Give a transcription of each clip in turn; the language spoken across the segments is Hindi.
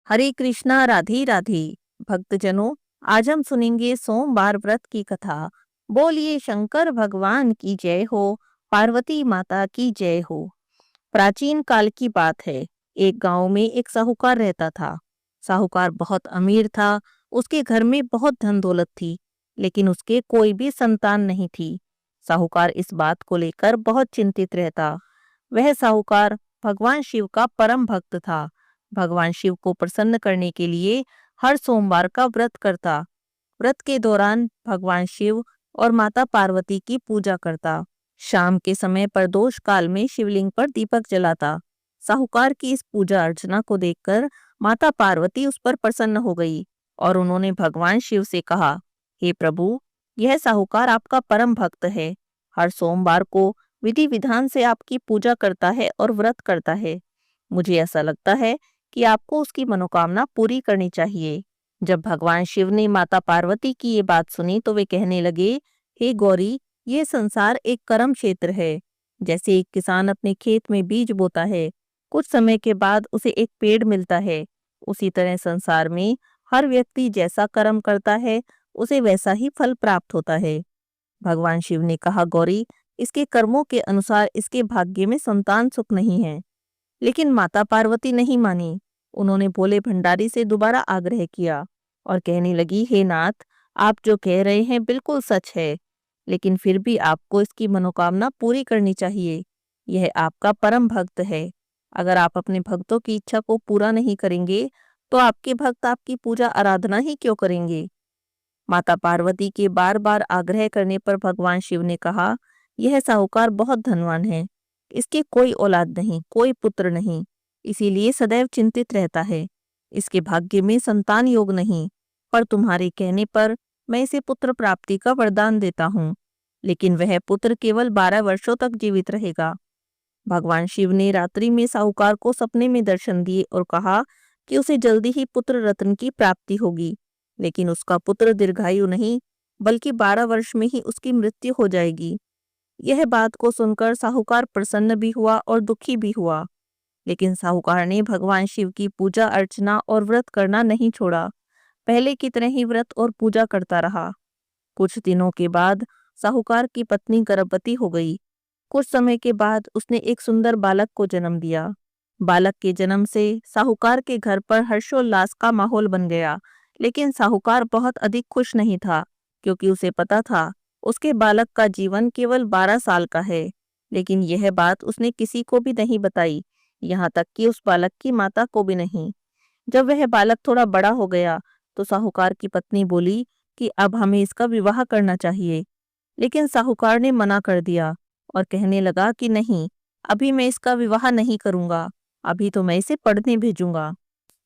हरे कृष्णा राधे राधे। भक्तजनों, आज हम सुनेंगे सोमवार व्रत की कथा। बोलिए शंकर भगवान की जय हो, पार्वती माता की जय हो। प्राचीन काल की बात है। एक गांव में एक साहूकार रहता था। साहूकार बहुत अमीर था। उसके घर में बहुत धन दौलत थी, लेकिन उसके कोई भी संतान नहीं थी। साहूकार इस बात को लेकर बहुत चिंतित रहता। वह साहूकार भगवान शिव का परम भक्त था। भगवान शिव को प्रसन्न करने के लिए हर सोमवार का व्रत करता। व्रत के दौरान भगवान शिव और माता पार्वती की पूजा करता। शाम के समय प्रदोष काल में शिवलिंग पर दीपक जलाता। साहूकार की इस पूजा अर्चना को देखकर माता पार्वती उस पर प्रसन्न हो गई और उन्होंने भगवान शिव से कहा, हे प्रभु, यह साहूकार आपका परम भक्त है। हर सोमवार को विधि विधान से आपकी पूजा करता है और व्रत करता है। मुझे ऐसा लगता है कि आपको उसकी मनोकामना पूरी करनी चाहिए। जब भगवान शिव ने माता पार्वती की ये बात सुनी तो वे कहने लगे, हे गौरी, ये संसार एक कर्म क्षेत्र है। जैसे एक किसान अपने खेत में बीज बोता है, कुछ समय के बाद उसे एक पेड़ मिलता है, उसी तरह संसार में हर व्यक्ति जैसा कर्म करता है उसे वैसा ही फल प्राप्त होता है। भगवान शिव ने कहा, गौरी, इसके कर्मों के अनुसार इसके भाग्य में संतान सुख नहीं है। लेकिन माता पार्वती नहीं मानी। उन्होंने भोले भंडारी से दोबारा आग्रह किया और कहने लगी, हे नाथ, आप जो कह रहे हैं बिल्कुल सच है, लेकिन फिर भी आपको इसकी मनोकामना पूरी करनी चाहिए। यह आपका परम भक्त है। अगर आप अपने भक्तों की इच्छा को पूरा नहीं करेंगे तो आपके भक्त आपकी पूजा आराधना ही क्यों करेंगे। माता पार्वती के बार बार आग्रह करने पर भगवान शिव ने कहा, यह साहूकार बहुत धनवान है। इसके कोई औलाद नहीं, कोई पुत्र नहीं, इसीलिए सदैव चिंतित रहता है। इसके भाग्य में संतान योग नहीं, पर तुम्हारे कहने पर मैं इसे पुत्र प्राप्ति का वरदान देता हूँ। लेकिन वह पुत्र केवल 12 वर्षों तक जीवित रहेगा। भगवान शिव ने रात्रि में साहूकार को सपने में दर्शन दिए और कहा कि उसे जल्दी ही पुत्र रत्न की प्राप्ति होगी। लेकिन उसका पुत्र दीर्घायु नहीं, बल्कि 12 वर्ष में ही उसकी मृत्यु हो जाएगी। यह बात को सुनकर साहूकार प्रसन्न भी हुआ और दुखी भी हुआ। लेकिन साहूकार ने भगवान शिव की पूजा अर्चना और व्रत करना नहीं छोड़ा। पहले की तरह ही व्रत और पूजा करता रहा। कुछ दिनों के बाद साहूकार की पत्नी गर्भवती हो गई। कुछ समय के बाद उसने एक सुंदर बालक को जन्म दिया। बालक के जन्म से साहूकार के घर पर हर्षोल्लास का माहौल बन गया। लेकिन साहूकार बहुत अधिक खुश नहीं था, क्योंकि उसे पता था उसके बालक का जीवन केवल 12 साल का है। लेकिन यह बात उसने किसी को भी नहीं बताई, यहाँ तक कि उस बालक की माता को भी नहीं। जब वह बालक थोड़ा बड़ा हो गया तो साहूकार की पत्नी बोली कि अब हमें इसका विवाह करना चाहिए। लेकिन साहूकार ने मना कर दिया और कहने लगा कि नहीं, अभी मैं इसका विवाह नहीं करूंगा, अभी तो मैं इसे पढ़ने भेजूंगा।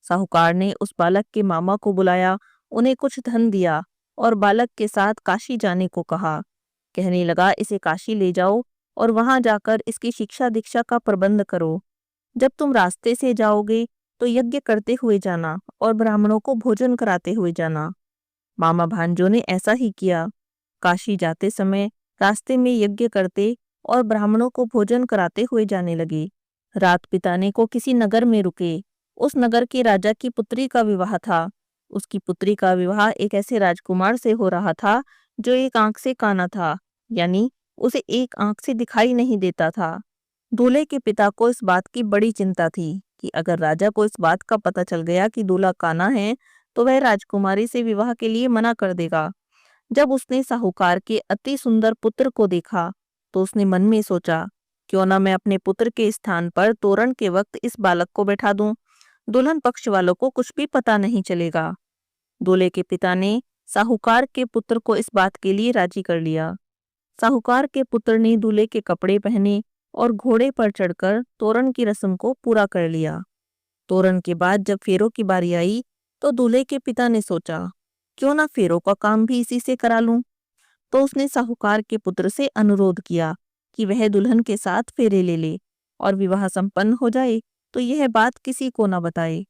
साहूकार ने उस बालक के मामा को बुलाया, उन्हें कुछ धन दिया और बालक के साथ काशी जाने को कहा। कहने लगा, इसे काशी ले जाओ और वहां जाकर इसकी शिक्षा दीक्षा का प्रबंध करो। जब तुम रास्ते से जाओगे तो यज्ञ करते हुए जाना और ब्राह्मणों को भोजन कराते हुए जाना। मामा भांजों ने ऐसा ही किया। काशी जाते समय रास्ते में यज्ञ करते और ब्राह्मणों को भोजन कराते हुए जाने लगे। रात बिताने को किसी नगर में रुके। उस नगर के राजा की पुत्री का विवाह था। उसकी पुत्री का विवाह एक ऐसे राजकुमार से हो रहा था जो एक आंख से काना था, यानी उसे एक आंख से दिखाई नहीं देता था। दूल्हे के पिता को इस बात की बड़ी चिंता थी कि अगर राजा को इस बात का पता चल गया कि दूल्हा काना है तो वह राजकुमारी से विवाह के लिए मना कर देगा। जब उसने साहूकार के अति सुंदर पुत्र को देखा तो उसने मन में सोचा, क्यों ना मैं अपने पुत्र के स्थान पर तोरण के वक्त इस बालक को बैठा दूं। दुल्हन पक्ष वालों को कुछ भी पता नहीं चलेगा। दूल्हे के पिता ने साहूकार के पुत्र को इस बात के लिए राजी कर लिया। साहूकार के पुत्र ने दूल्हे के कपड़े पहने और घोड़े पर चढ़कर तोरण की रस्म को पूरा कर लिया। तोरण के बाद जब फेरों की बारी आई तो दूल्हे के पिता ने सोचा, क्यों ना फेरों का काम भी इसी से करा लूं। तो उसने साहूकार के पुत्र से अनुरोध किया कि वह दुल्हन के साथ फेरे ले ले और विवाह संपन्न हो जाए तो यह बात किसी को न बताए।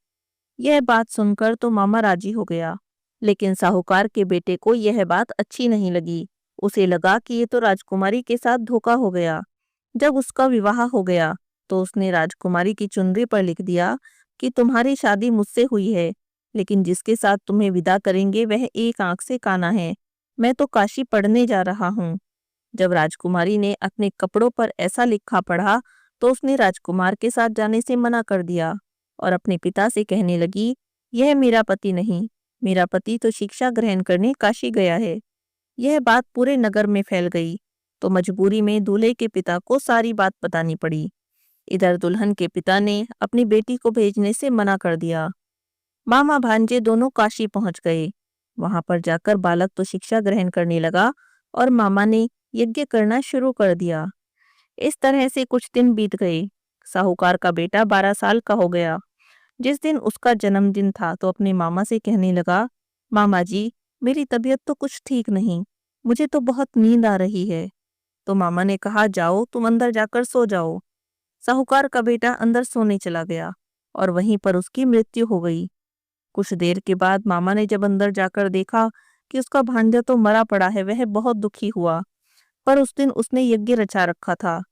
यह बात सुनकर तो मामा राजी हो गया, लेकिन साहूकार के बेटे को यह बात अच्छी नहीं लगी। उसे लगा कि ये तो राजकुमारी के साथ धोखा हो गया। जब उसका विवाह हो गया तो उसने राजकुमारी की चुनरी पर लिख दिया कि तुम्हारी शादी मुझसे हुई है, लेकिन जिसके साथ तुम्हें विदा करेंगे वह एक आंख से काना है। मैं तो काशी पढ़ने जा रहा हूँ। जब राजकुमारी ने अपने कपड़ों पर ऐसा लिखा पढ़ा तो उसने राजकुमार के साथ जाने से मना कर दिया और अपने पिता से कहने लगी, यह मेरा पति नहीं, मेरा पति तो शिक्षा ग्रहण करने काशी गया है। यह बात पूरे नगर में फैल गई तो मजबूरी में दूल्हे के पिता को सारी बात बतानी पड़ी। इधर दुल्हन के पिता ने अपनी बेटी को भेजने से मना कर दिया। मामा भांजे दोनों काशी पहुंच गए। वहां पर जाकर बालक तो शिक्षा ग्रहण करने लगा और मामा ने यज्ञ करना शुरू कर दिया। इस तरह से कुछ दिन बीत गए। साहूकार का बेटा 12 साल का हो गया। जिस दिन उसका जन्मदिन था तो अपने मामा से कहने लगा, मामा जी, मेरी तबीयत तो कुछ ठीक नहीं, मुझे तो बहुत नींद आ रही है। तो मामा ने कहा, जाओ तुम अंदर जाकर सो जाओ। साहूकार का बेटा अंदर सोने चला गया और वहीं पर उसकी मृत्यु हो गई। कुछ देर के बाद मामा ने जब अंदर जाकर देखा कि उसका भांजा तो मरा पड़ा है, वह बहुत दुखी हुआ। पर उस दिन उसने यज्ञ रचा रखा था।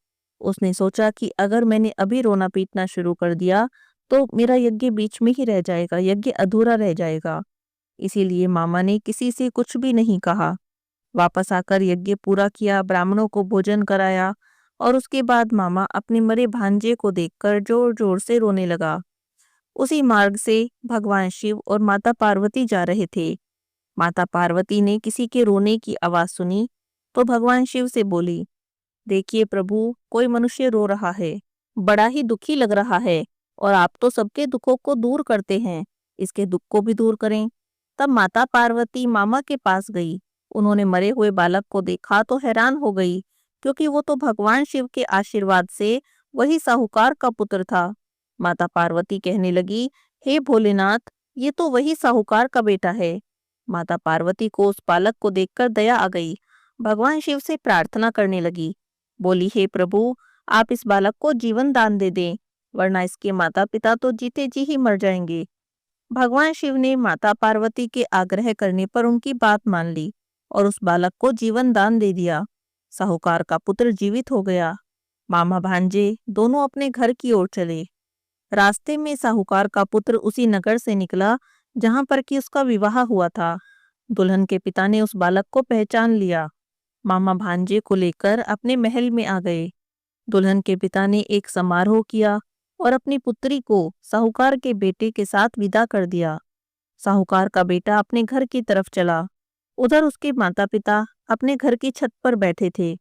उसने सोचा कि अगर मैंने अभी रोना पीटना शुरू कर दिया तो मेरा यज्ञ बीच में ही रह जाएगा, यज्ञ अधूरा रह जाएगा। इसीलिए मामा ने किसी से कुछ भी नहीं कहा। वापस आकर यज्ञ पूरा किया, ब्राह्मणों को भोजन कराया और उसके बाद मामा अपने मरे भांजे को देखकर जोर जोर से रोने लगा। उसी मार्ग से भगवान शिव और माता पार्वती जा रहे थे। माता पार्वती ने किसी के रोने की आवाज सुनी तो भगवान शिव से बोली, देखिए प्रभु, कोई मनुष्य रो रहा है, बड़ा ही दुखी लग रहा है और आप तो सबके दुखों को दूर करते हैं, इसके दुख को भी दूर करें। तब माता पार्वती मामा के पास गई। उन्होंने मरे हुए बालक को देखा तो हैरान हो गई, क्योंकि वो तो भगवान शिव के आशीर्वाद से वही साहूकार का पुत्र था। माता पार्वती कहने लगी, हे भोलेनाथ, ये तो वही साहूकार का बेटा है। माता पार्वती को उस बालक को देखकर दया आ गई। भगवान शिव से प्रार्थना करने लगी। बोली, हे प्रभु, आप इस बालक को जीवन दान दे दें, वरना इसके माता पिता तो जीते जी ही मर जाएंगे। भगवान शिव ने माता पार्वती के आग्रह करने पर उनकी बात मान ली और उस बालक को जीवन दान दे दिया। साहूकार का पुत्र जीवित हो गया। मामा भांजे दोनों अपने घर की ओर चले। रास्ते में साहूकार का पुत्र उसी नगर से निकला जहां पर कि उसका विवाह हुआ था। दुल्हन के पिता ने उस बालक को पहचान लिया। मामा भांजे को लेकर अपने महल में आ गए। दुल्हन के पिता ने एक समारोह किया और अपनी पुत्री को साहूकार के बेटे के साथ विदा कर दिया। साहूकार का बेटा अपने घर की तरफ चला। उधर उसके माता पिता अपने घर की छत पर बैठे थे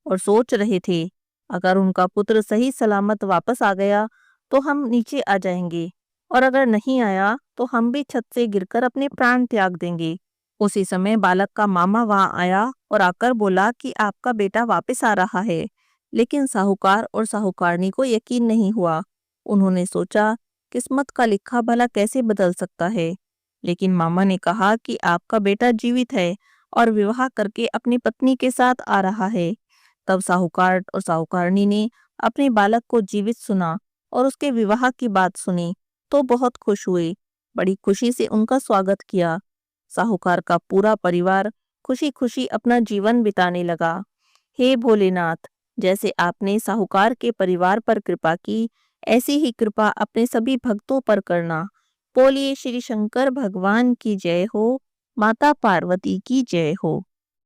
और सोच रहे थे, अगर उनका पुत्र सही सलामत वापस आ गया तो हम नीचे आ जाएंगे, और अगर नहीं आया तो हम भी छत से गिरकर अपने प्राण त्याग देंगे। उसी समय बालक का मामा वहां आया और आकर बोला कि आपका बेटा वापस आ रहा है। लेकिन साहूकार और साहूकारनी को यकीन नहीं हुआ। उन्होंने सोचा, किस्मत का लिखा भला कैसे बदल सकता है। लेकिन मामा ने कहा कि आपका बेटा जीवित है और विवाह करके अपनी पत्नी के साथ आ रहा है। तब साहूकार और साहूकारनी ने अपने बालक को जीवित सुना और उसके विवाह की बात सुनी तो बहुत खुश हुए। बड़ी खुशी से उनका स्वागत किया। साहूकार का पूरा परिवार खुशी खुशी अपना जीवन बिताने लगा। हे भोलेनाथ, जैसे आपने साहूकार के परिवार पर कृपा की, ऐसी ही कृपा अपने सभी भक्तों पर करना। बोलिए श्री शंकर भगवान की जय हो, माता पार्वती की जय हो।